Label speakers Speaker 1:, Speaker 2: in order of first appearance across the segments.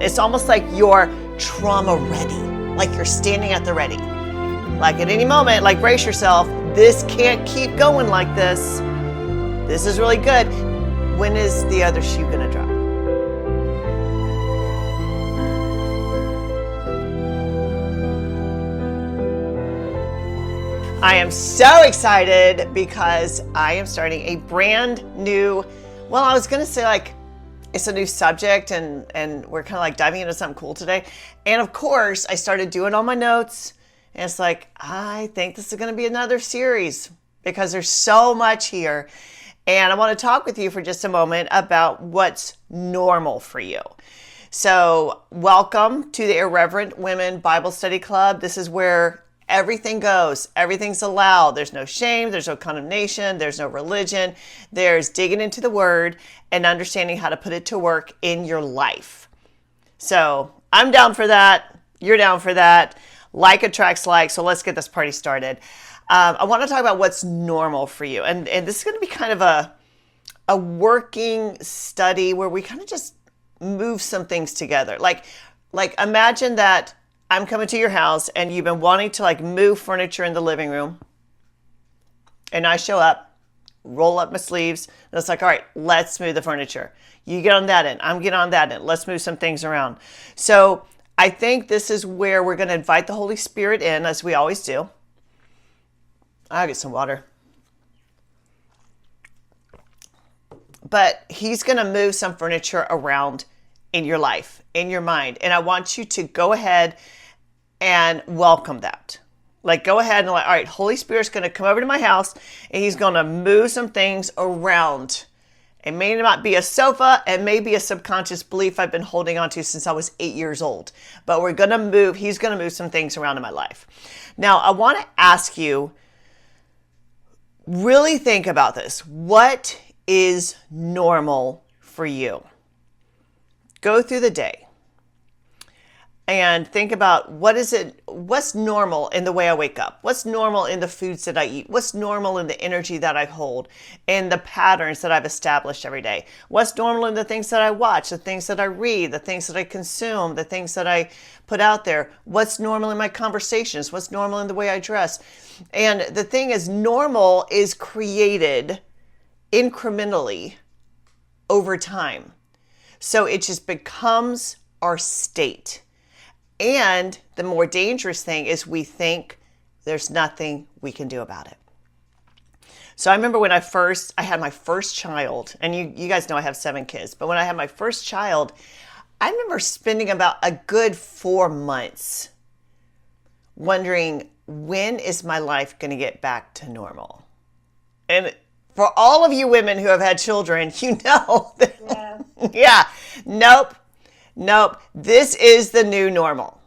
Speaker 1: It's almost like you're trauma ready, like you're standing at the ready. Like at any moment, like brace yourself, this can't keep going like this. This is really good. When is the other shoe gonna drop? I am so excited because I am starting a brand new, well, I was gonna say like, it's a new subject and we're kind of like diving into something cool today. And of course, I started doing all my notes and it's like, I think this is gonna be another series because there's so much here. And I wanna talk with you for just a moment about what's normal for you. So welcome to the Irreverent Women Bible Study Club. This is where everything goes. Everything's allowed. There's no shame. There's no condemnation. There's no religion. There's digging into the word and understanding how to put it to work in your life. So I'm down for that. You're down for that. Like attracts like. So let's get this party started. I want to talk about what's normal for you. And this is going to be kind of a working study where we kind of just move some things together. Like imagine that I'm coming to your house and you've been wanting to like move furniture in the living room. And I show up, roll up my sleeves, and it's like, all right, let's move the furniture. You get on that end, I'm getting on that end. Let's move some things around. So I think this is where we're going to invite the Holy Spirit in, as we always do. I'll get some water. But he's going to move some furniture around in your life, in your mind. And I want you to go ahead and welcome that. Like go ahead and like, all right, Holy Spirit's going to come over to my house and he's going to move some things around. It may not be a sofa. It may be a subconscious belief I've been holding on to since I was 8 years old. But he's going to move some things around in my life. Now, I want to ask you, really think about this. What is normal for you? Go through the day and think about what's normal in the way I wake up? What's normal in the foods that I eat? What's normal in the energy that I hold and the patterns that I've established every day? What's normal in the things that I watch, the things that I read, the things that I consume, the things that I put out there? What's normal in my conversations? What's normal in the way I dress? And the thing is, normal is created incrementally over time. So it just becomes our state. And the more dangerous thing is we think there's nothing we can do about it. So I remember when I had my first child, and you guys know I have 7 kids, but when I had my first child, I remember spending about a good 4 months wondering, when is my life going to get back to normal? And for all of you women who have had children, you know that, yeah, nope. This is the new normal,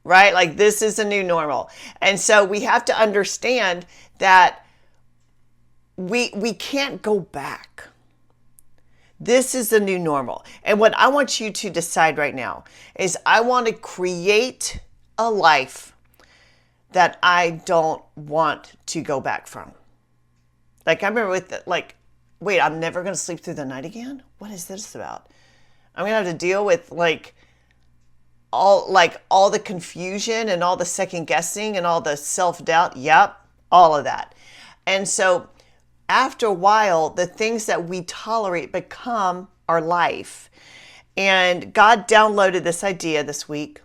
Speaker 1: right? Like this is the new normal. And so we have to understand that we can't go back. This is the new normal. And what I want you to decide right now is I want to create a life that I don't want to go back from. Like I remember wait, I'm never going to sleep through the night again? What is this about? I'm going to have to deal with all the confusion and all the second guessing and all the self-doubt. Yep, all of that. And so after a while, the things that we tolerate become our life. And God downloaded this idea this week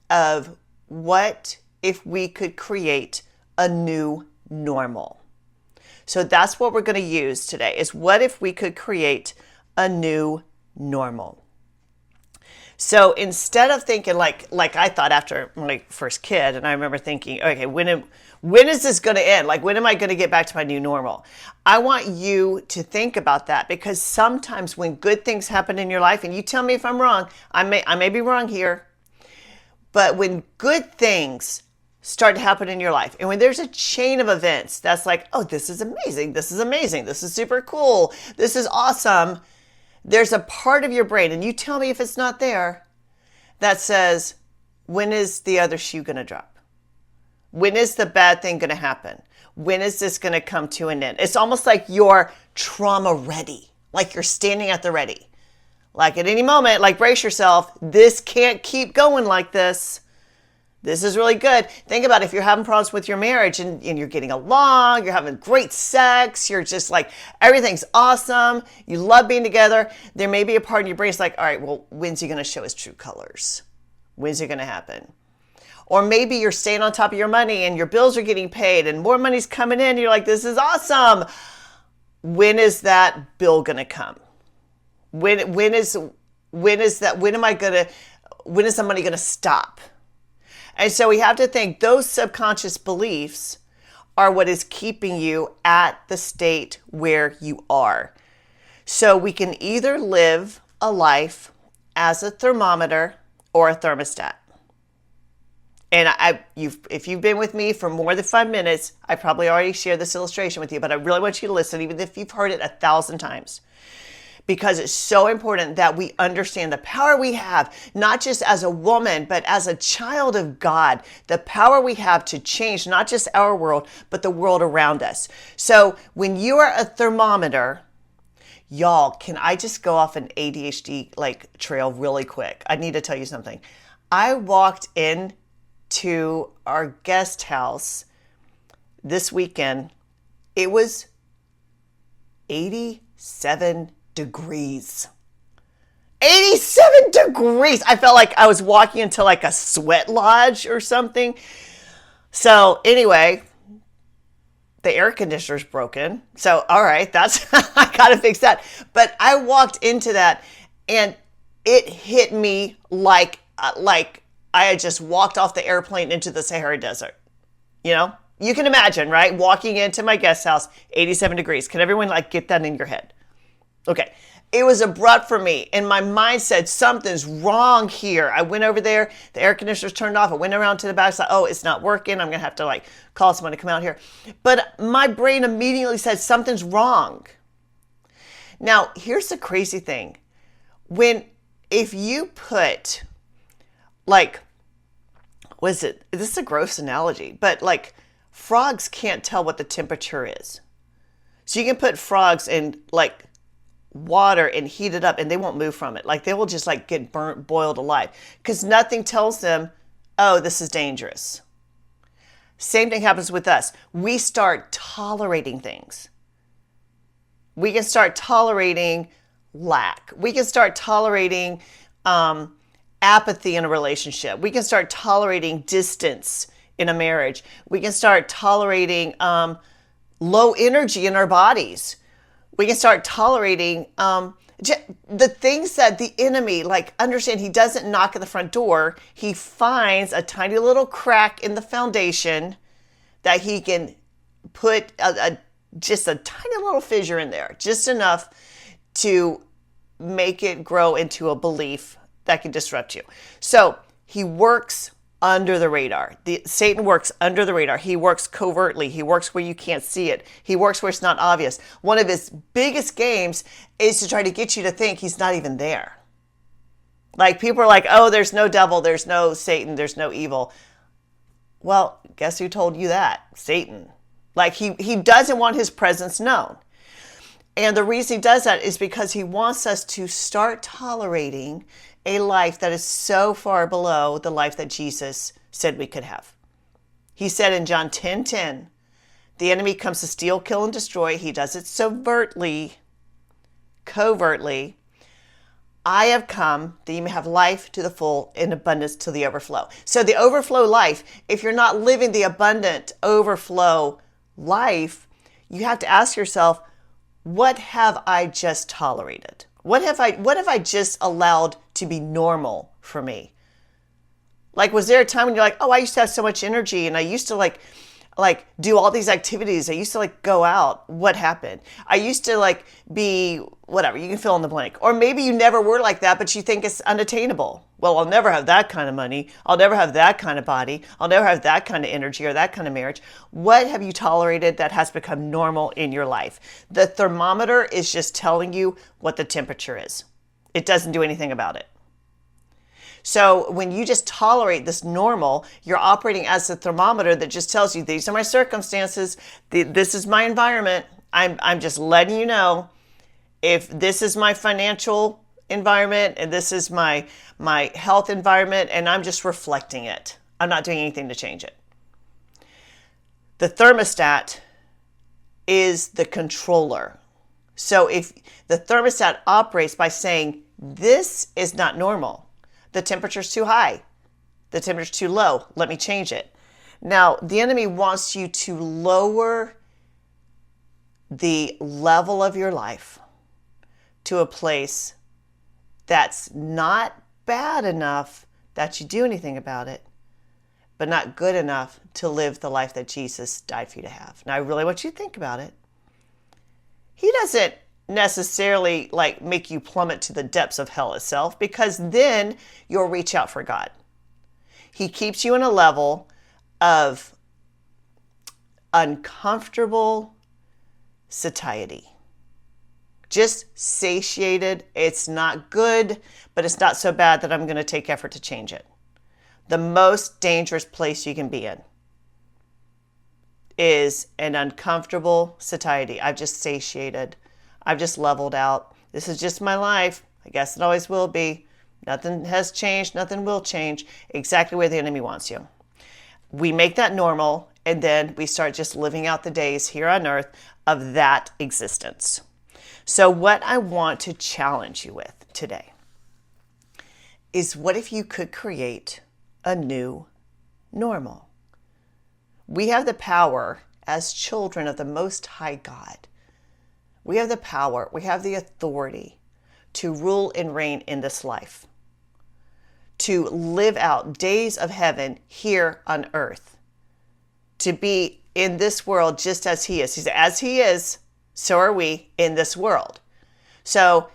Speaker 1: of what if we could create a new normal. So that's what we're going to use today, is what if we could create a new normal. So instead of thinking like I thought after my first kid, and I remember thinking, okay, when is this going to end? Like, when am I going to get back to my new normal? I want you to think about that, because sometimes when good things happen in your life, and you tell me if I'm wrong, I may be wrong here, but when good things start to happen in your life, and when there's a chain of events that's like, oh, this is amazing, this is super cool, this is awesome, there's a part of your brain, and you tell me if it's not there, that says, when is the other shoe going to drop? When is the bad thing going to happen? When is this going to come to an end? It's almost like you're trauma ready, like you're standing at the ready. Like at any moment, like brace yourself. This can't keep going like this. This is really good. Think about if you're having problems with your marriage and you're getting along, you're having great sex, you're just like, everything's awesome, you love being together. There may be a part in your brain that's like, all right, well, when's he going to show his true colors? When's it going to happen? Or maybe you're staying on top of your money and your bills are getting paid and more money's coming in. You're like, this is awesome. When is that bill going to come? When is the money going to stop? And so we have to think those subconscious beliefs are what is keeping you at the state where you are. So we can either live a life as a thermometer or a thermostat. And if you've been with me for more than 5 minutes, I probably already shared this illustration with you, but I really want you to listen, even if you've heard it 1,000 times. Because it's so important that we understand the power we have, not just as a woman, but as a child of God, the power we have to change not just our world, but the world around us. So when you are a thermometer, y'all, can I just go off an ADHD trail really quick? I need to tell you something. I walked in to our guest house this weekend. It was 87 degrees. 87 degrees. I felt like I was walking into like a sweat lodge or something. So anyway, the air conditioner's broken. So, all right, I gotta fix that. But I walked into that and it hit me like I had just walked off the airplane into the Sahara Desert. You know, you can imagine, right? Walking into my guest house, 87 degrees. Can everyone get that in your head? Okay. It was abrupt for me. And my mind said, something's wrong here. I went over there. The air conditioner's turned off. I went around to the back. It's like, oh, it's not working. I'm going to have to call someone to come out here. But my brain immediately said, something's wrong. Now, here's the crazy thing. If you put this is a gross analogy, but frogs can't tell what the temperature is. So you can put frogs in water and heat it up and they won't move from it. They will just get burnt, boiled alive because nothing tells them, oh, this is dangerous. Same thing happens with us. We start tolerating things. We can start tolerating lack. We can start tolerating apathy in a relationship. We can start tolerating distance in a marriage. We can start tolerating low energy in our bodies. We can start tolerating the things that the enemy, understand he doesn't knock at the front door. He finds a tiny little crack in the foundation that he can put just a tiny little fissure in there, just enough to make it grow into a belief that can disrupt you. So he works under the radar. Satan works under the radar. He works covertly. He works where you can't see it. He works where it's not obvious. One of his biggest games is to try to get you to think he's not even there. People are like, oh, there's no devil, there's no Satan, there's no evil. Well, guess who told you that? Satan. He doesn't want his presence known. And the reason he does that is because he wants us to start tolerating a life that is so far below the life that Jesus said we could have. He said in John 10:10, the enemy comes to steal, kill, and destroy. He does it covertly. I have come that you may have life to the full in abundance to the overflow. So the overflow life, if you're not living the abundant overflow life, you have to ask yourself, what have I just tolerated? What have I just allowed to be normal for me? Was there a time when you're like, oh, I used to have so much energy and I used to do all these activities. I used to go out. What happened? I used to be whatever. You can fill in the blank. Or maybe you never were like that, but you think it's unattainable. Well, I'll never have that kind of money. I'll never have that kind of body. I'll never have that kind of energy or that kind of marriage. What have you tolerated that has become normal in your life? The thermometer is just telling you what the temperature is. It doesn't do anything about it. So when you just tolerate this normal, you're operating as a thermometer that just tells you, these are my circumstances. This is my environment. I'm just letting you know, if this is my financial environment and this is my health environment, and I'm just reflecting it. I'm not doing anything to change it. The thermostat is the controller. So if the thermostat operates by saying, this is not normal. The temperature's too high. The temperature's too low. Let me change it. Now, the enemy wants you to lower the level of your life to a place that's not bad enough that you do anything about it, but not good enough to live the life that Jesus died for you to have. Now, I really want you to think about it. He doesn't necessarily like make you plummet to the depths of hell itself, because then you'll reach out for God. He keeps you in a level of uncomfortable satiety. Just satiated. It's not good, but it's not so bad that I'm going to take effort to change it. The most dangerous place you can be in is an uncomfortable satiety. I've just satiated. I've just leveled out. This is just my life. I guess it always will be. Nothing has changed. Nothing will change. Exactly where the enemy wants you. We make that normal, and then we start just living out the days here on earth of that existence. So what I want to challenge you with today is, what if you could create a new normal? We have the power as children of the Most High God. We have the power, we have the authority to rule and reign in this life, to live out days of heaven here on earth, to be in this world just as He is. He said, as He is, so are we in this world. So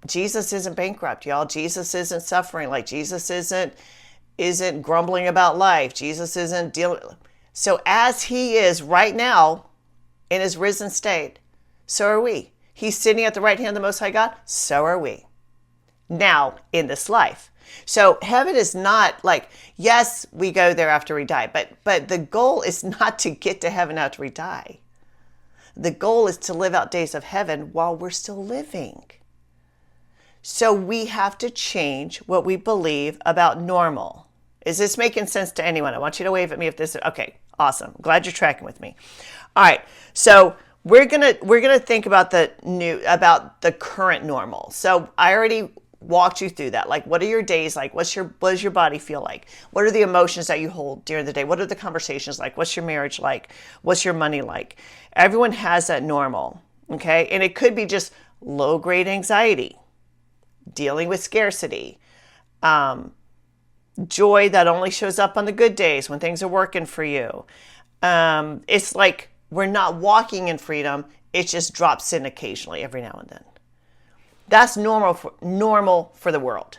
Speaker 1: Jesus isn't bankrupt, y'all. Jesus isn't suffering. Like, Jesus isn't grumbling about life. Jesus isn't dealing. So as He is right now in His risen state, so are we. He's sitting at the right hand of the Most High God. So are we now in this life. So heaven is not like, yes, we go there after we die, but the goal is not to get to heaven after we die. The goal is to live out days of heaven while we're still living. So we have to change what we believe about normal. Is this making sense to anyone? I want you to wave at me if this is okay. Awesome. Glad you're tracking with me. All right. So we're gonna think about the current normal. So I already walked you through that. Like, what are your days like? What does your body feel like? What are the emotions that you hold during the day? What are the conversations like? What's your marriage like? What's your money like? Everyone has that normal, okay? And it could be just low-grade anxiety, dealing with scarcity, joy that only shows up on the good days when things are working for you. It's like we're not walking in freedom. It just drops in occasionally every now and then. That's normal for the world.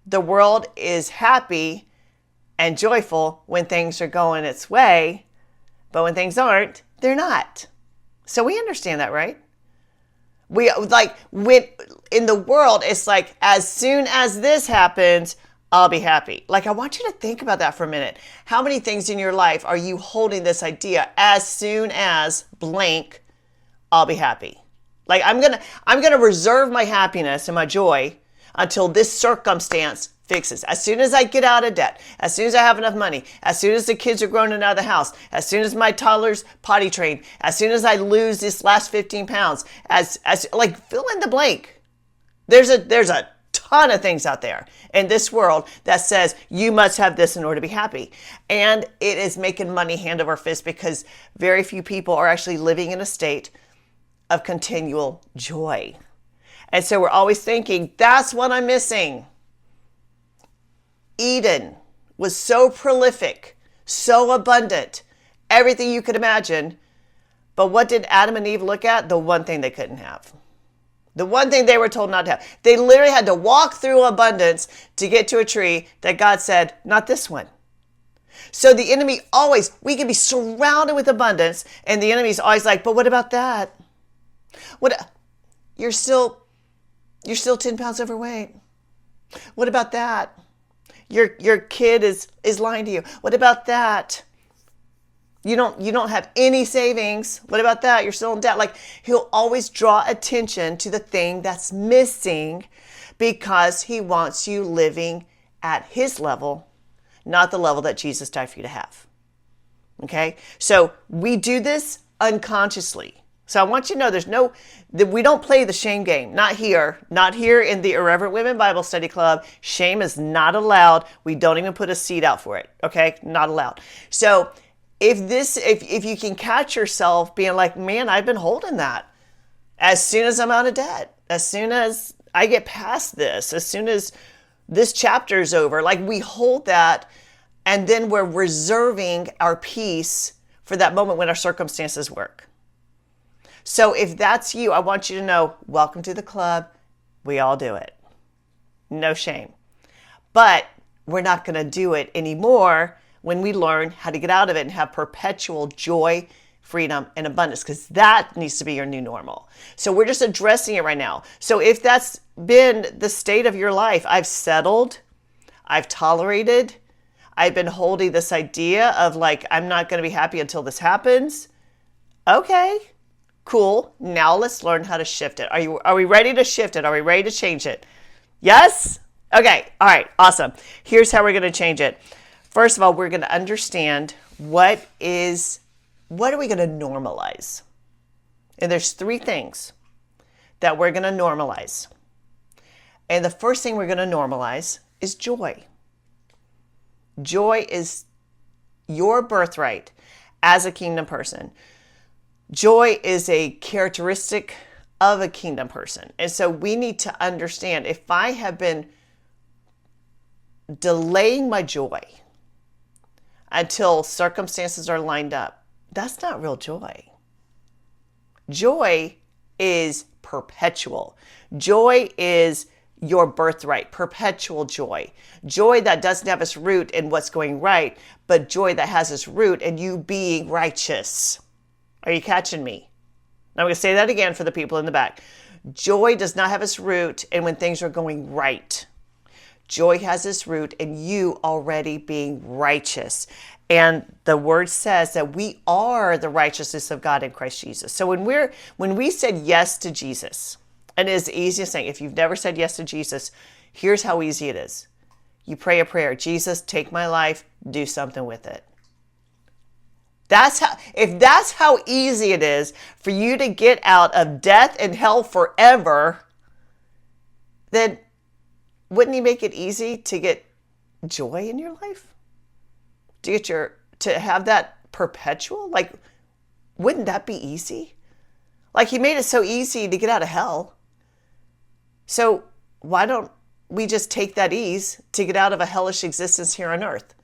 Speaker 1: The world is happy and joyful when things are going its way, but when things aren't, they're not. So we understand that, right? We like, when in the world, it's like, as soon as this happens, I'll be happy. Like, I want you to think about that for a minute. How many things in your life are you holding this idea, as soon as blank, I'll be happy? Like, I'm gonna reserve my happiness and my joy until this circumstance fixes. As soon as I get out of debt, as soon as I have enough money, as soon as the kids are grown and out of the house, as soon as my toddler's potty trained, as soon as I lose this last 15 pounds, as like, fill in the blank. There's a ton of things out there in this world that says you must have this in order to be happy. And it is making money hand over fist, because very few people are actually living in a state of continual joy. And so we're always thinking, that's what I'm missing. Eden was so prolific, so abundant, everything you could imagine. But what did Adam and Eve look at? The one thing they couldn't have. The one thing they were told not to have. They literally had to walk through abundance to get to a tree that God said, not this one. So the enemy always, we can be surrounded with abundance, and the enemy's always like, but what about that? What? You're still 10 pounds overweight. What about that? Your kid is lying to you. What about that? You don't have any savings. What about that? You're still in debt. Like, he'll always draw attention to the thing that's missing because he wants you living at his level, not the level that Jesus died for you to have. Okay? So we do this unconsciously. So I want you to know we don't play the shame game. Not here. Not here in the Irreverent Women Bible Study Club. Shame is not allowed. We don't even put a seat out for it. Okay? Not allowed. So if you can catch yourself being like, man, I've been holding that. As soon as I'm out of debt, as soon as I get past this, as soon as this chapter is over, like, we hold that, and then we're reserving our peace for that moment when our circumstances work. So if that's you, I want you to know, welcome to the club. We all do it. No shame. But we're not going to do it anymore when we learn how to get out of it and have perpetual joy, freedom, and abundance, because that needs to be your new normal. So we're just addressing it right now. So if that's been the state of your life, I've settled, I've tolerated, I've been holding this idea of like, I'm not going to be happy until this happens. Okay, cool. Now let's learn how to shift it. Are we ready to shift it? Are we ready to change it? Yes? Okay. All right. Awesome. Here's how we're going to change it. First of all, we're going to understand what are we going to normalize? And there's 3 things that we're going to normalize. And the first thing we're going to normalize is joy. Joy is your birthright as a kingdom person. Joy is a characteristic of a kingdom person. And so we need to understand, if I have been delaying my joy until circumstances are lined up, that's not real joy. Joy is perpetual. Joy is your birthright, perpetual joy. Joy that doesn't have its root in what's going right, but joy that has its root in you being righteous. Are you catching me? I'm going to say that again for the people in the back. Joy does not have its root in when things are going right. Joy has its root in you already being righteous. And the word says that we are the righteousness of God in Christ Jesus. So when we said yes to Jesus, and it is the easiest thing, if you've never said yes to Jesus, here's how easy it is. You pray a prayer, Jesus, take my life, do something with it. If that's how easy it is for you to get out of death and hell forever, then wouldn't he make it easy to get joy in your life? To have that perpetual? Like, wouldn't that be easy? Like, he made it so easy to get out of hell. So why don't we just take that ease to get out of a hellish existence here on earth,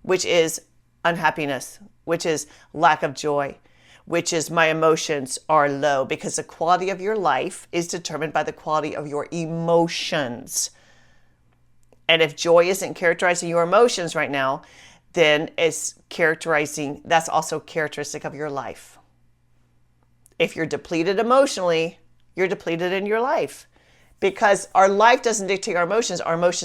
Speaker 1: which is unhappiness, which is lack of joy, which is my emotions are low, because the quality of your life is determined by the quality of your emotions. And if joy isn't characterizing your emotions right now, then that's also characteristic of your life. If you're depleted emotionally, you're depleted in your life. Because our life doesn't dictate our emotions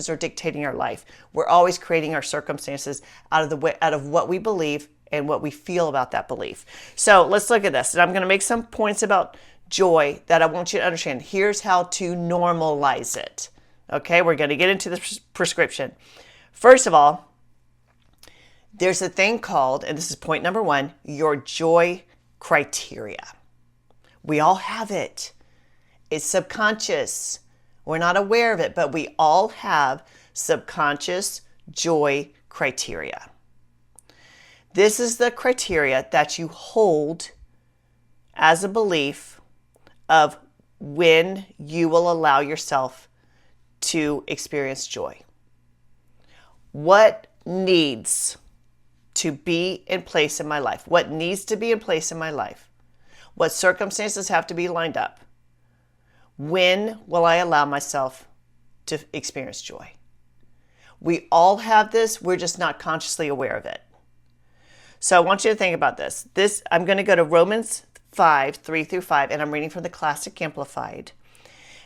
Speaker 1: are dictating our life. We're always creating our circumstances out of what we believe and what we feel about that belief. So let's look at this. And I'm going to make some points about joy that I want you to understand. Here's how to normalize it. Okay, we're going to get into the prescription. First of all, there's a thing called, and this is point number 1, your joy criteria. We all have it. It's subconscious. We're not aware of it, but we all have subconscious joy criteria. This is the criteria that you hold as a belief of when you will allow yourself to experience joy. What needs to be in place in my life? What needs to be in place in my life? What circumstances have to be lined up? When will I allow myself to experience joy? We all have this. We're just not consciously aware of it. So I want you to think about this. I'm going to go to Romans 5, 3 through 5, and I'm reading from the Classic Amplified.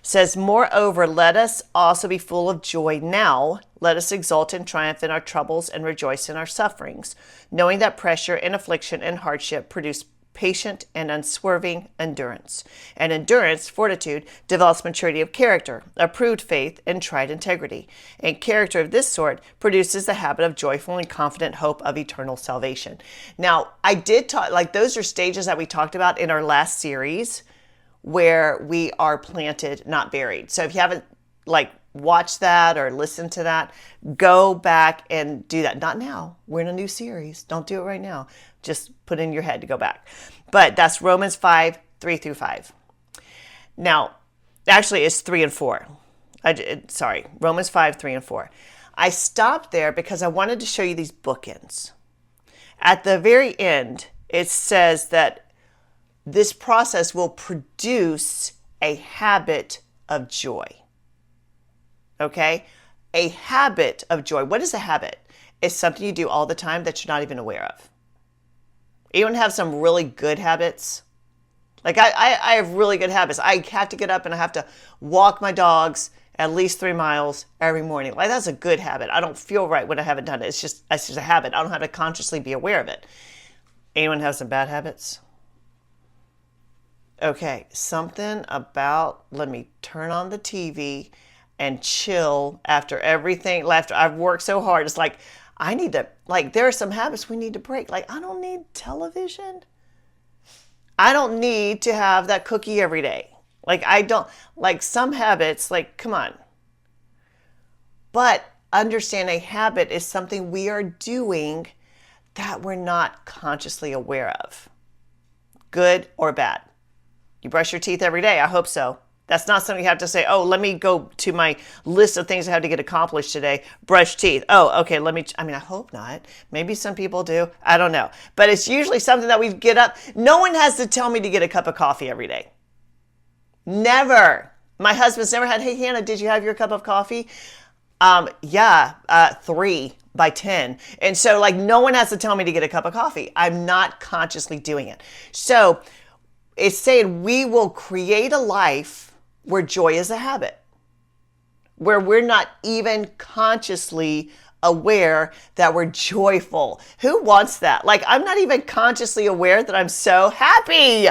Speaker 1: says, moreover, let us also be full of joy now. Let us exult and triumph in our troubles and rejoice in our sufferings, knowing that pressure and affliction and hardship produce patient and unswerving endurance. And endurance, fortitude, develops maturity of character, approved faith, and tried integrity. And character of this sort produces the habit of joyful and confident hope of eternal salvation. Now, I did talk, like those are stages that we talked about in our last series where we are planted, not buried. So if you haven't watched that or listened to that, go back and do that. Not now. We're in a new series. Don't do it right now. Just put in your head to go back. But that's Romans 5, 3 through 5. Now, actually it's 3 and 4. Romans 5, 3 and 4. I stopped there because I wanted to show you these bookends. At the very end, it says that this process will produce a habit of joy. Okay? A habit of joy. What is a habit? It's something you do all the time that you're not even aware of. Anyone have some really good habits? Like I have really good habits. I have to get up and I have to walk my dogs at least 3 miles every morning. Like that's a good habit. I don't feel right when I haven't done it. It's just a habit. I don't have to consciously be aware of it. Anyone have some bad habits? Okay, something about, let me turn on the TV and chill after everything, after I've worked so hard. It's like, I need to, there are some habits we need to break. I don't need television. I don't need to have that cookie every day. I don't, some habits, come on. But understand a habit is something we are doing that we're not consciously aware of. Good or bad. You brush your teeth every day. I hope so. That's not something you have to say, oh, let me go to my list of things I have to get accomplished today. Brush teeth. Oh, okay, I hope not. Maybe some people do. I don't know. But it's usually something that we get up. No one has to tell me to get a cup of coffee every day. Never. My husband's never had, hey, Hannah, did you have your cup of coffee? 3 by 10. And so no one has to tell me to get a cup of coffee. I'm not consciously doing it. So it's saying we will create a life where joy is a habit, where we're not even consciously aware that we're joyful. Who wants that? I'm not even consciously aware that I'm so happy.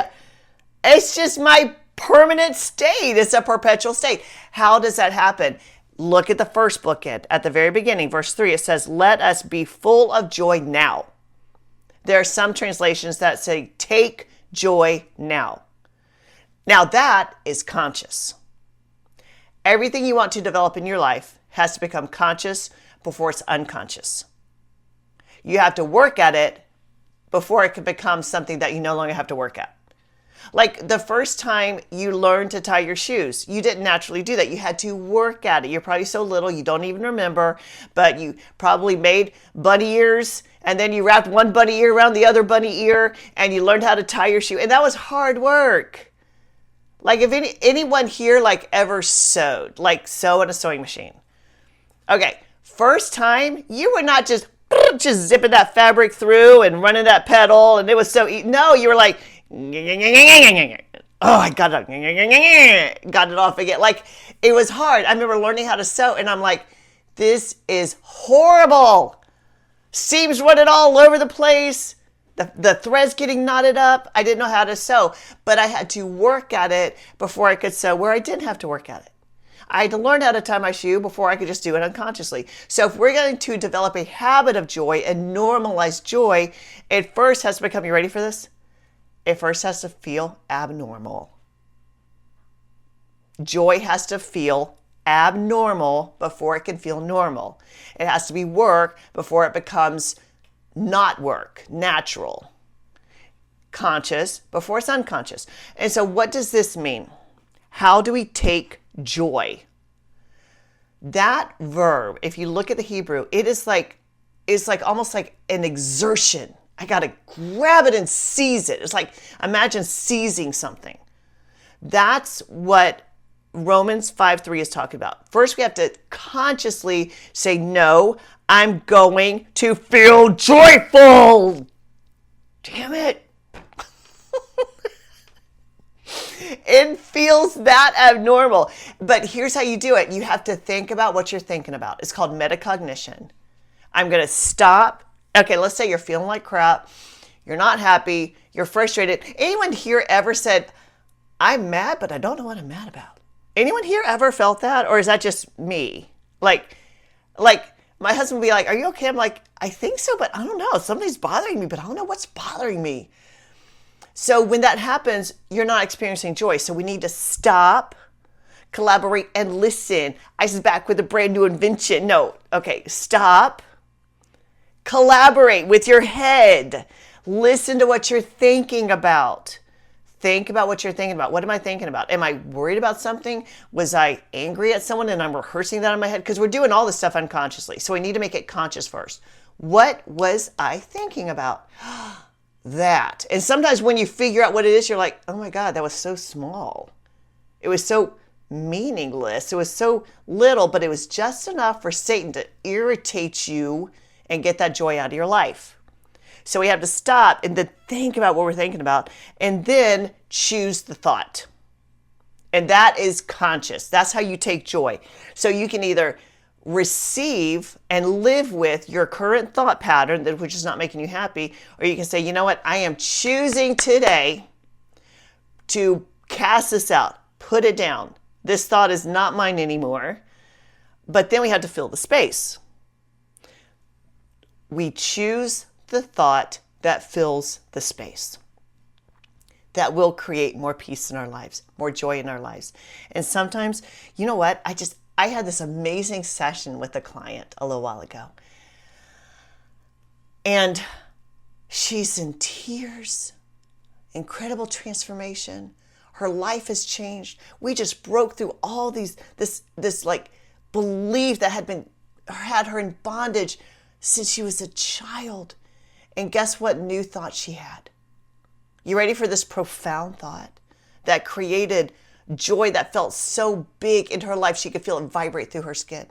Speaker 1: It's just my permanent state. It's a perpetual state. How does that happen? Look at the first bookend at the very beginning, verse 3. It says, let us be full of joy now. There are some translations that say, take joy now. Now that is conscious. Everything you want to develop in your life has to become conscious before it's unconscious. You have to work at it before it can become something that you no longer have to work at. The first time you learned to tie your shoes, you didn't naturally do that. You had to work at it. You're probably so little you don't even remember, but you probably made bunny ears and then you wrapped one bunny ear around the other bunny ear and you learned how to tie your shoe. And that was hard work. If anyone here ever sewed, sew in a sewing machine. Okay, first time you were not just zipping that fabric through and running that pedal and it was so no, you were oh, I got it off again. It was hard. I remember learning how to sew and I'm like, this is horrible. Seams running all over the place. The threads getting knotted up. I didn't know how to sew, but I had to work at it before I could sew where I didn't have to work at it. I had to learn how to tie my shoe before I could just do it unconsciously. So if we're going to develop a habit of joy and normalize joy, it first has to become, you ready for this? It first has to feel abnormal. Joy has to feel abnormal before it can feel normal. It has to be work before it becomes not work, natural, conscious before it's unconscious. And so what does this mean? How do we take joy? That verb, if you look at the Hebrew, it's almost like an exertion. I got to grab it and seize it. It's imagine seizing something. That's what Romans 5:3 is talking about. First, we have to consciously say, no, I'm going to feel joyful. Damn it. It feels that abnormal. But here's how you do it. You have to think about what you're thinking about. It's called metacognition. I'm going to stop. Okay, let's say you're feeling like crap. You're not happy. You're frustrated. Anyone here ever said, I'm mad, but I don't know what I'm mad about? Anyone here ever felt that? Or is that just me? Like my husband would be like, are you okay? I'm like, I think so, but I don't know. Something's bothering me, but I don't know what's bothering me. So when that happens, you're not experiencing joy. So we need to stop, collaborate, and listen. Ice is back with a brand new invention. No, okay, stop, collaborate with your head. Listen to what you're thinking about. Think about what you're thinking about. What am I thinking about? Am I worried about something? Was I angry at someone and I'm rehearsing that in my head? Because we're doing all this stuff unconsciously. So we need to make it conscious first. What was I thinking about? That. And sometimes when you figure out what it is, you're like, oh my God, that was so small. It was so meaningless. It was so little, but it was just enough for Satan to irritate you and get that joy out of your life. So we have to stop and then think about what we're thinking about and then choose the thought. And that is conscious. That's how you take joy. So you can either receive and live with your current thought pattern, which is not making you happy, or you can say, you know what, I am choosing today to cast this out, put it down. This thought is not mine anymore. But then we have to fill the space. We choose the thought that fills the space. That will create more peace in our lives, more joy in our lives. And sometimes, you know what? I had this amazing session with a client a little while ago. And she's in tears, incredible transformation. Her life has changed. We just broke through all this like belief that had her in bondage since she was a child. And guess what new thought she had? You ready for this profound thought that created joy that felt so big in her life she could feel it vibrate through her skin?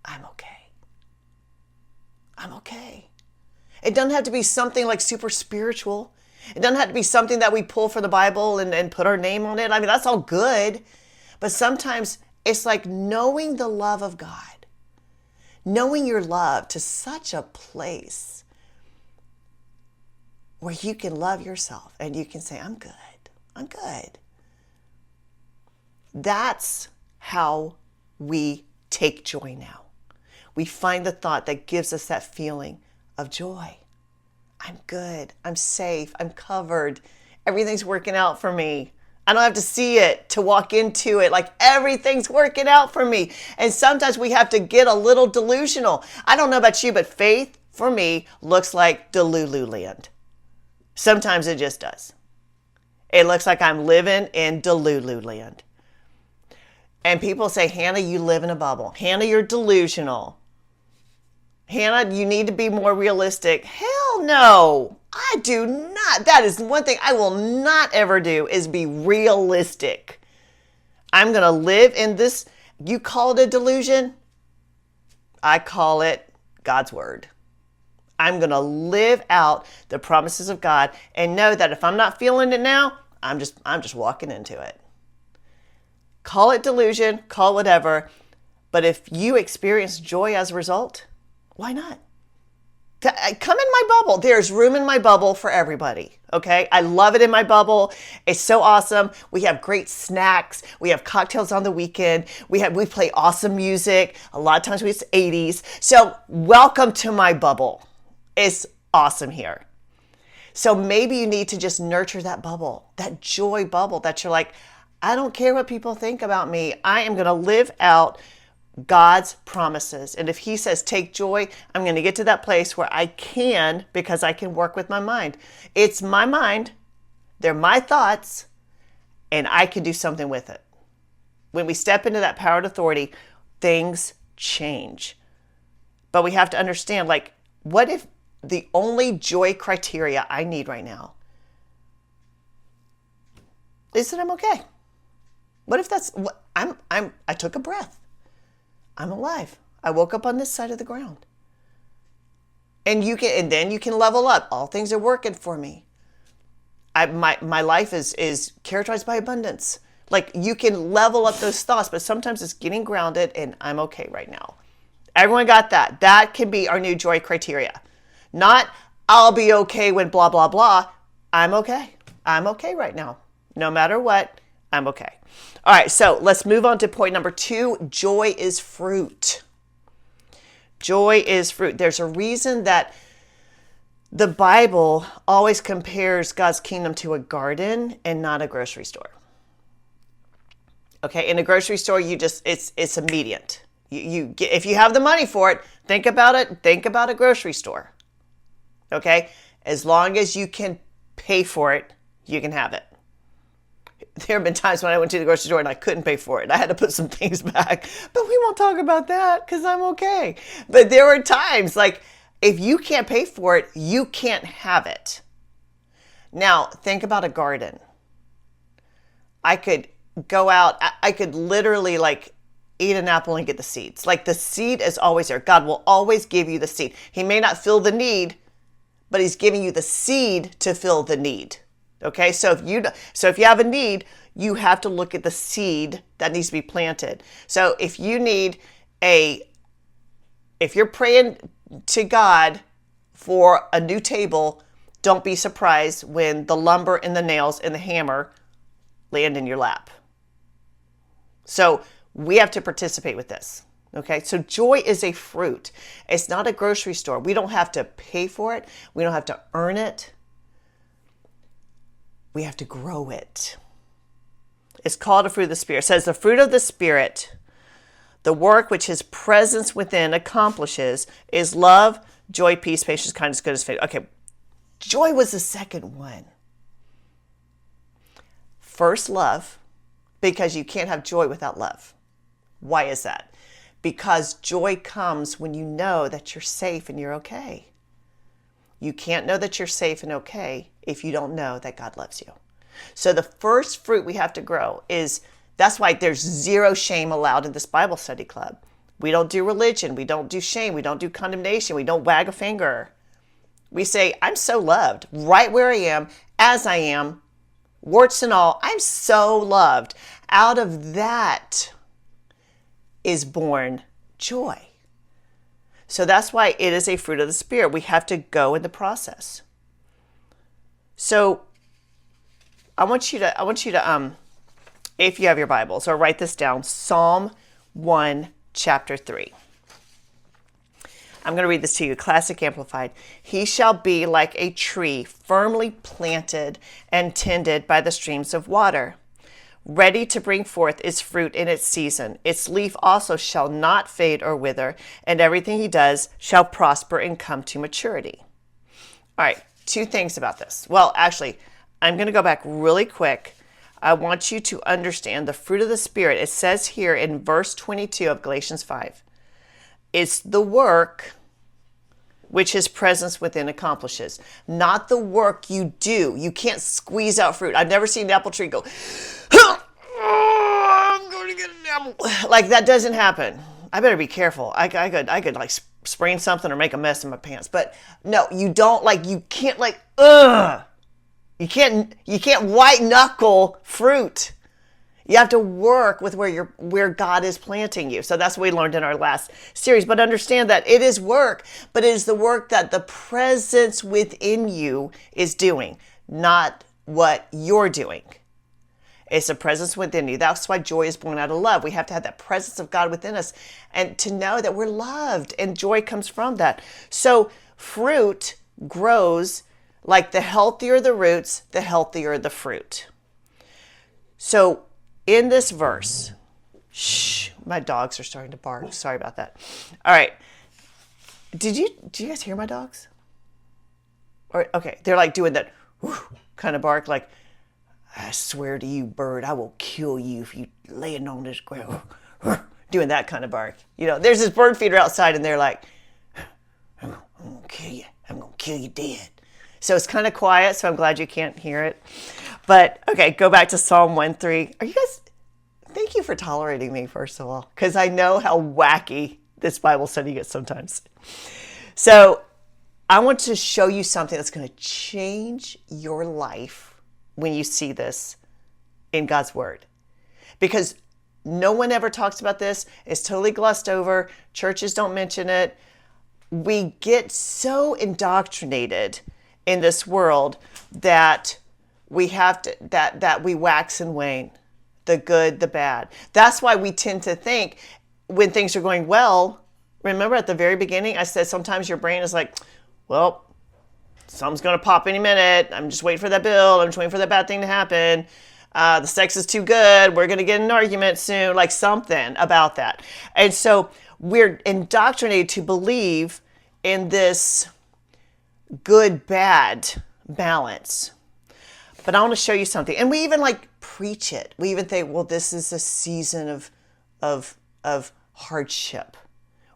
Speaker 1: I'm okay. I'm okay. It doesn't have to be something like super spiritual. It doesn't have to be something that we pull from the Bible and put our name on it. I mean, that's all good. But sometimes it's like knowing the love of God, knowing your love to such a place where you can love yourself and you can say, I'm good. I'm good. That's how we take joy now. We find the thought that gives us that feeling of joy. I'm good. I'm safe. I'm covered. Everything's working out for me. I don't have to see it to walk into it. Like everything's working out for me. And sometimes we have to get a little delusional. I don't know about you, but faith for me looks like Delulu land. Sometimes it just does. It looks like I'm living in Delulu land. And people say, Hannah, you live in a bubble. Hannah, you're delusional. Hannah, you need to be more realistic. Hell no, I do not. That is one thing I will not ever do is be realistic. I'm going to live in this. You call it a delusion. I call it God's word. I'm going to live out the promises of God and know that if I'm not feeling it now, I'm just walking into it. Call it delusion, call it whatever. But if you experience joy as a result, why not? Come in my bubble. There's room in my bubble for everybody. Okay. I love it in my bubble. It's so awesome. We have great snacks. We have cocktails on the weekend. We play awesome music. A lot of times it's 80s. So welcome to my bubble. It's awesome here. So maybe you need to just nurture that bubble, that joy bubble that you're like, I don't care what people think about me. I am going to live out God's promises. And if he says, take joy, I'm going to get to that place where I can, because I can work with my mind. It's my mind. They're my thoughts, and I can do something with it. When we step into that power and authority, things change. But we have to understand, like, what if the only joy criteria I need right now is that I'm okay? What if that's what I took a breath. I'm alive. I woke up on this side of the ground. And then you can level up. All things are working for me. My life is characterized by abundance. Like, you can level up those thoughts, but sometimes it's getting grounded and I'm okay right now. Everyone got that? That can be our new joy criteria. Not, I'll be okay when blah, blah, blah. I'm okay. I'm okay right now. No matter what, I'm okay. All right, so let's move on to point number 2. Joy is fruit. Joy is fruit. There's a reason that the Bible always compares God's kingdom to a garden and not a grocery store. Okay, in a grocery store, it's immediate. You get, if you have the money for it, think about it. Think about a grocery store. Okay, as long as you can pay for it, you can have it. There have been times when I went to the grocery store and I couldn't pay for it. I had to put some things back, but we won't talk about that because I'm okay. But there were times like, if you can't pay for it, you can't have it. Now, think about a garden. I could go out, I could literally like eat an apple and get the seeds. Like, the seed is always there. God will always give you the seed. He may not fill the need, but he's giving you the seed to fill the need. Okay, so if you have a need, you have to look at the seed that needs to be planted. So if you're praying to God for a new table, don't be surprised when the lumber and the nails and the hammer land in your lap. So we have to participate with this. Okay, so joy is a fruit. It's not a grocery store. We don't have to pay for it. We don't have to earn it. We have to grow it. It's called a fruit of the Spirit. It says the fruit of the Spirit, the work which his presence within accomplishes, is love, joy, peace, patience, kindness, goodness, faith. Okay, joy was the second one. First, love, because you can't have joy without love. Why is that? Because joy comes when you know that you're safe and you're okay. You can't know that you're safe and okay if you don't know that God loves you. So the first fruit we have to grow is, that's why there's zero shame allowed in this Bible study club. We don't do religion. We don't do shame. We don't do condemnation. We don't wag a finger. We say, I'm so loved right where I am, as I am, warts and all. I'm so loved. Out of that is born joy. So that's why it is a fruit of the Spirit. We have to go in the process. So I want you to, if you have your Bibles, or write this down, Psalm 1, chapter 3. I'm going to read this to you, Classic Amplified. He shall be like a tree firmly planted and tended by the streams of water, ready to bring forth its fruit in its season. Its leaf also shall not fade or wither, and everything he does shall prosper and come to maturity. All right, 2 things about this. Well, actually, I'm going to go back really quick. I want you to understand the fruit of the Spirit. It says here in verse 22 of Galatians 5, it's the work which his presence within accomplishes, not the work you do. You can't squeeze out fruit. I've never seen an apple tree go, I'm going to get an apple. Like, that doesn't happen. I better be careful. I could like sprain something or make a mess in my pants. But no, you don't, like, you can't like, You can't white knuckle fruit. You have to work with where God is planting you. So that's what we learned in our last series. But understand that it is work, but it is the work that the presence within you is doing, not what you're doing. It's the presence within you. That's why joy is born out of love. We have to have that presence of God within us and to know that we're loved, and joy comes from that. So fruit grows, like the healthier the roots, the healthier the fruit. So in this verse, my dogs are starting to bark. Sorry about that. All right. Do you guys hear my dogs? Or okay, they're like doing that kind of bark, like, I swear to you, bird, I will kill you if you laying on this ground. Doing that kind of bark. You know, there's this bird feeder outside, and they're like, I'm gonna kill you. I'm gonna kill you dead. So it's kind of quiet, so I'm glad you can't hear it. But, okay, go back to Psalm 1:3. Are you guys, thank you for tolerating me, first of all, because I know how wacky this Bible study gets sometimes. So I want to show you something that's going to change your life when you see this in God's word. Because no one ever talks about this. It's totally glossed over. Churches don't mention it. We get so indoctrinated in this world that we have to, that we wax and wane, the good, the bad. That's why we tend to think when things are going well, remember at the very beginning, I said sometimes your brain is like, well, something's going to pop any minute. I'm just waiting for that bill. I'm just waiting for that bad thing to happen. The sex is too good. We're going to get in an argument soon, like something about that. And so we're indoctrinated to believe in this good-bad balance. But I want to show you something. And we even like preach it. We even think, well, this is a season of hardship.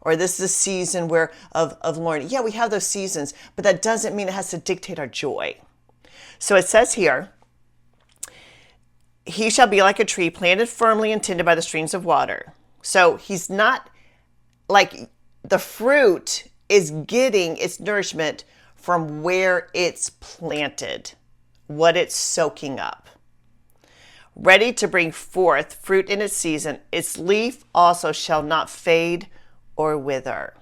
Speaker 1: Or this is a season where of learning. Yeah, we have those seasons, but that doesn't mean it has to dictate our joy. So it says here, he shall be like a tree planted firmly and tended by the streams of water. So he's not like the fruit is getting its nourishment from where it's planted, what it's soaking up. Ready to bring forth fruit in its season, its leaf also shall not fade or wither.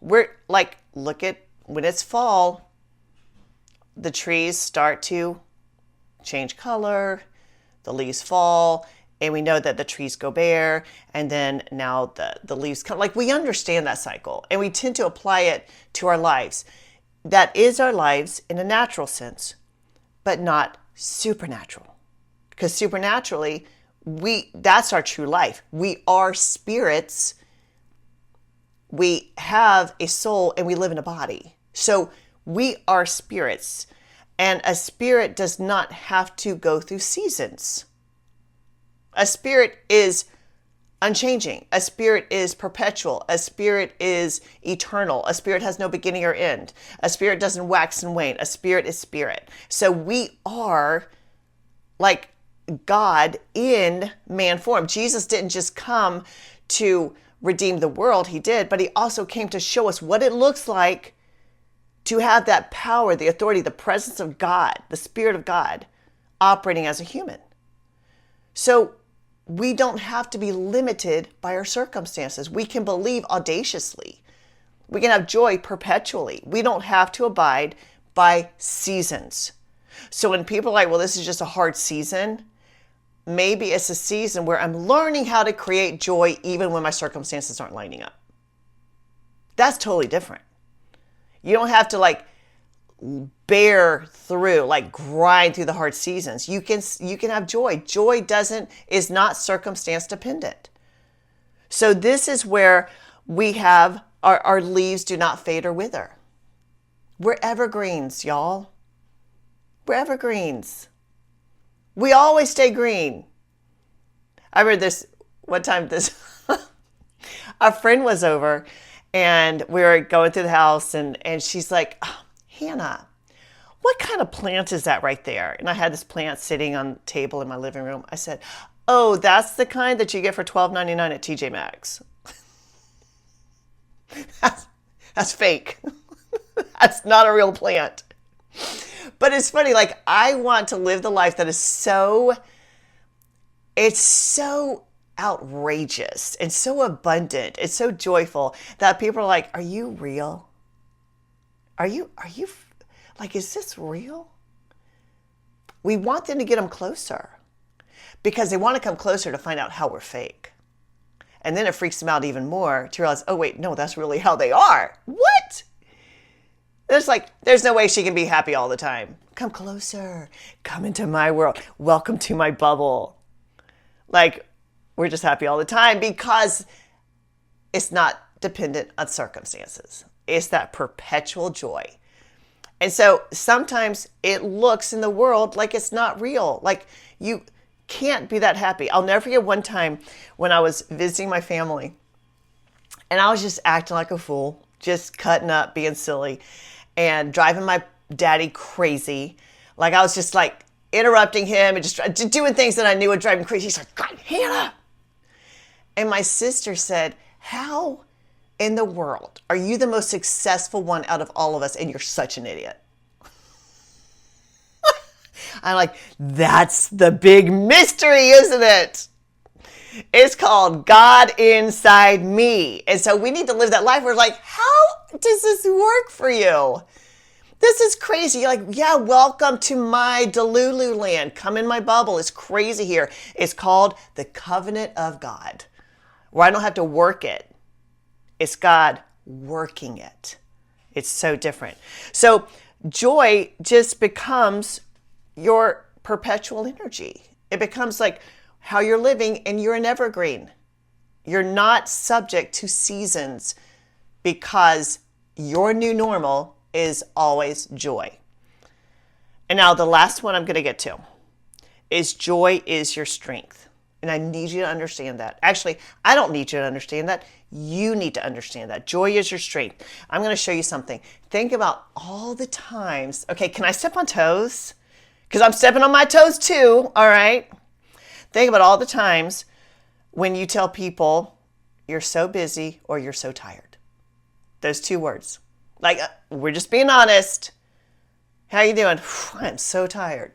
Speaker 1: We're like, look at when it's fall, the trees start to change color, the leaves fall, and we know that the trees go bare, and then now the leaves come. Like, we understand that cycle, and we tend to apply it to our lives. That is our lives in a natural sense, but not supernatural. Because supernaturally, that's our true life. We are spirits. We have a soul, and we live in a body. So we are spirits. And a spirit does not have to go through seasons. A spirit is unchanging. A spirit is perpetual. A spirit is eternal. A spirit has no beginning or end. A spirit doesn't wax and wane. A spirit is spirit. So we are like God in man form. Jesus didn't just come to redeem the world. He did, but he also came to show us what it looks like to have that power, the authority, the presence of God, the Spirit of God operating as a human. So we don't have to be limited by our circumstances. We can believe audaciously. We can have joy perpetually. We don't have to abide by seasons. So when people are like, well, this is just a hard season, maybe it's a season where I'm learning how to create joy even when my circumstances aren't lining up. That's totally different. You don't have to like bear through, like grind through the hard seasons. You can have joy. Joy is not circumstance dependent. So this is where we have our leaves do not fade or wither. We're evergreens, y'all. We're evergreens. We always stay green. I remember this one time, a friend was over and we were going through the house and she's like, oh, Hannah, what kind of plant is that right there? And I had this plant sitting on the table in my living room. I said, oh, that's the kind that you get for $12.99 at TJ Maxx. That's fake. That's not a real plant. But it's funny, like I want to live the life that is so outrageous and so abundant. It's so joyful that people are like, are you real? Are you like, is this real? We want them to get them closer because they want to come closer to find out how we're fake. And then it freaks them out even more to realize, oh wait, no, that's really how they are. What? There's no way she can be happy all the time. Come closer. Come into my world. Welcome to my bubble. Like, we're just happy all the time because it's not dependent on circumstances. It's that perpetual joy. And so sometimes it looks in the world like it's not real. Like you can't be that happy. I'll never forget one time when I was visiting my family and I was just acting like a fool, just cutting up, being silly and driving my daddy crazy. Like I was just like interrupting him and just doing things that I knew would drive him crazy. He's like, God, Hannah. And my sister said, how in the world are you the most successful one out of all of us and you're such an idiot? I'm like, that's the big mystery, isn't it? It's called God inside me. And so we need to live that life. We're like, how does this work for you? This is crazy. You're like, yeah, welcome to my Delulu land. Come in my bubble. It's crazy here. It's called the covenant of God, where I don't have to work it. It's God working it. It's so different. So joy just becomes your perpetual energy. It becomes like how you're living, and you're an evergreen. You're not subject to seasons because your new normal is always joy. And now the last one I'm going to get to is joy is your strength. And I need you to understand that. Actually, I don't need you to understand that. You need to understand that. Joy is your strength. I'm going to show you something. Think about all the times. Okay, can I step on toes? Because I'm stepping on my toes too, all right? Think about all the times when you tell people you're so busy or you're so tired. Those two words. Like, we're just being honest. How you doing? I'm so tired.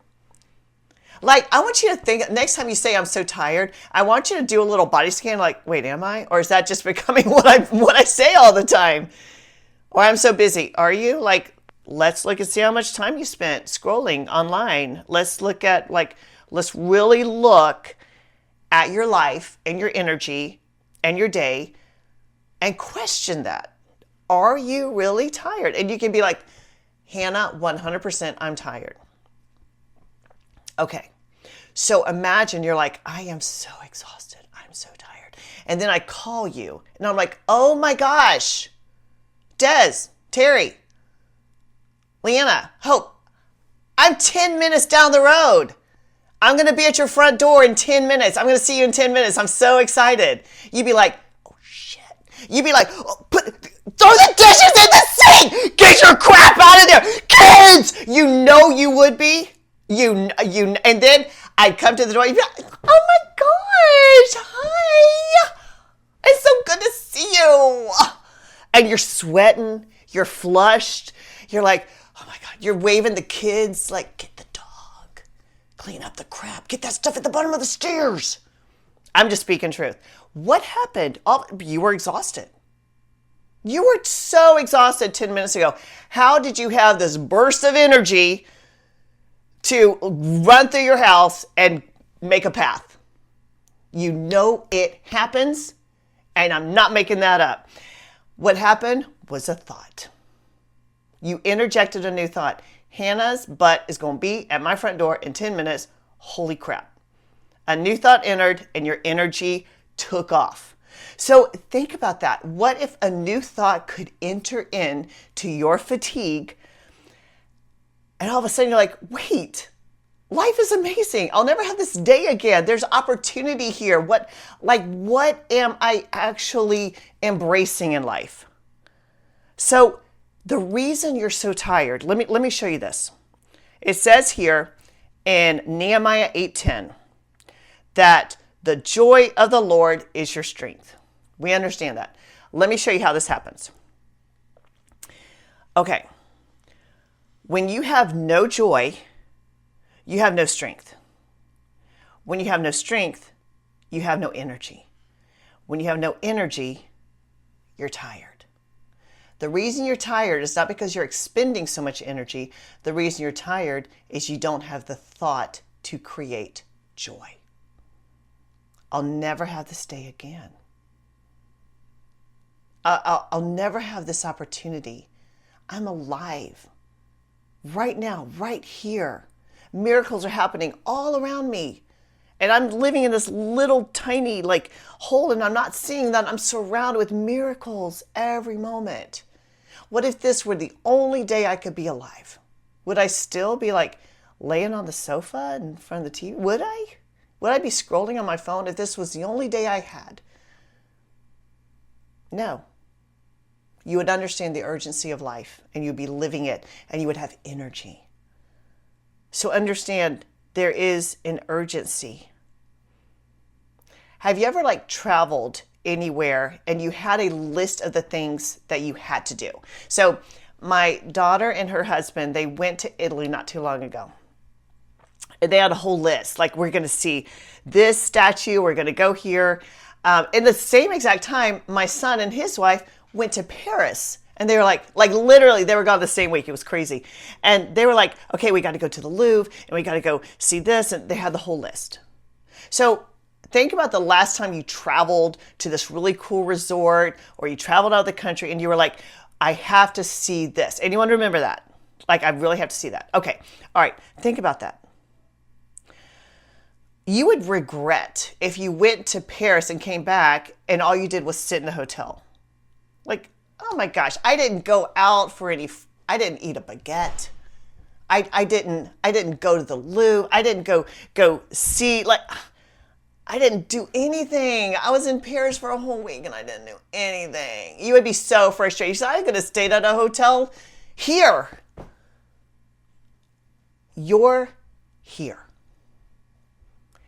Speaker 1: Like, I want you to think, next time you say I'm so tired, I want you to do a little body scan like, wait, am I? Or is that just becoming what I say all the time? Or I'm so busy. Are you? Like, let's look and see how much time you spent scrolling online. Let's look at, like, let's really look at your life and your energy and your day and question that. Are you really tired? And you can be like, Hannah, 100% I'm tired. Okay. So imagine you're like, I am so exhausted. I'm so tired. And then I call you and I'm like, oh my gosh, Des, Terry, Leanna, Hope, I'm 10 minutes down the road. I'm going to be at your front door in 10 minutes. I'm going to see you in 10 minutes. I'm so excited. You'd be like, oh shit. You'd be like, oh, throw the dishes in the sink. Get your crap out of there. Kids, you know you would be. And then I'd come to the door. You'd be like, oh my gosh. Hi. It's so good to see you. And you're sweating. You're flushed. You're like, oh my God. You're waving the kids like, get the dog. Clean up the crap. Get that stuff at the bottom of the stairs. I'm just speaking truth. What happened? You were exhausted. You were so exhausted 10 minutes ago. How did you have this burst of energy to run through your house and make a path? You know it happens, and I'm not making that up. What happened was a thought. You interjected a new thought. Hannah's butt is going to be at my front door in 10 minutes. Holy crap. A new thought entered and your energy took off. So think about that. What if a new thought could enter in to your fatigue and all of a sudden you're like, wait, life is amazing. I'll never have this day again. There's opportunity here. What am I actually embracing in life? So the reason you're so tired, let me show you this. It says here in Nehemiah 8:10 that the joy of the Lord is your strength. We understand that. Let me show you how this happens. Okay. When you have no joy, you have no strength. When you have no strength, you have no energy. When you have no energy, you're tired. The reason you're tired is not because you're expending so much energy. The reason you're tired is you don't have the thought to create joy. I'll never have this day again. I'll never have this opportunity. I'm alive right now, right here. Miracles are happening all around me. And I'm living in this little tiny hole and I'm not seeing that. I'm surrounded with miracles every moment. What if this were the only day I could be alive? Would I still be laying on the sofa in front of the TV? Would I? Would I be scrolling on my phone if this was the only day I had? No. You would understand the urgency of life and you'd be living it and you would have energy. So understand there is an urgency. Have you ever traveled anywhere and you had a list of the things that you had to do? So my daughter and her husband, they went to Italy not too long ago. And they had a whole list. Like, we're going to see this statue. We're going to go here. In the same exact time, my son and his wife went to Paris. And they were like literally, they were gone the same week. It was crazy. And they were like, okay, we got to go to the Louvre and we got to go see this. And they had the whole list. So think about the last time you traveled to this really cool resort, or you traveled out of the country and you were like, I have to see this. Anyone remember that? Like, I really have to see that. Okay. All right. Think about that. You would regret if you went to Paris and came back and all you did was sit in a hotel. Like, oh my gosh, I didn't go out for I didn't eat a baguette. I didn't go to the Louvre. I didn't go see, like, I didn't do anything. I was in Paris for a whole week and I didn't do anything. You would be so frustrated. You said, I could have stayed at a hotel here. You're here.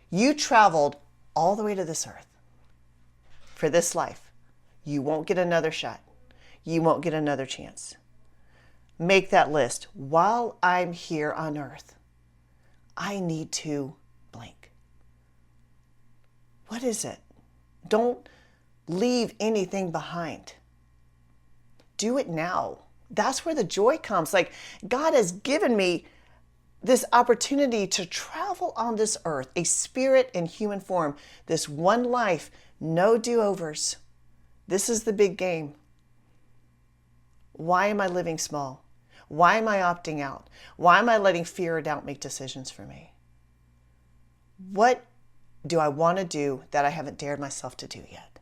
Speaker 1: You traveled all the way to this earth for this life. You won't get another shot. You won't get another chance. Make that list. While I'm here on earth, I need to blank. What is it? Don't leave anything behind. Do it now. That's where the joy comes. Like, God has given me this opportunity to travel on this earth, a spirit in human form, this one life, no do-overs. This is the big game. Why am I living small? Why am I opting out? Why am I letting fear or doubt make decisions for me? What do I want to do that I haven't dared myself to do yet?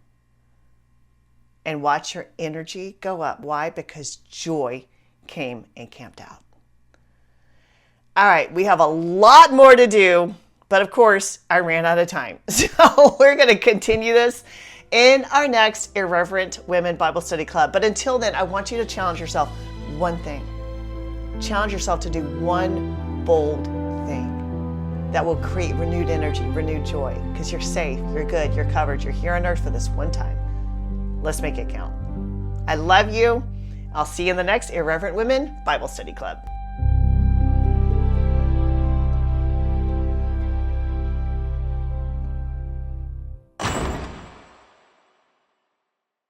Speaker 1: And watch your energy go up. Why? Because joy came and camped out. All right, we have a lot more to do, but of course, I ran out of time. So we're going to continue this in our next Irreverent Women Bible Study Club. But until then, I want you to challenge yourself one thing. Challenge yourself to do one bold thing that will create renewed energy, renewed joy, because you're safe, you're good, you're covered, you're here on earth for this one time. Let's make it count. I love you. I'll see you in the next Irreverent Women Bible Study Club.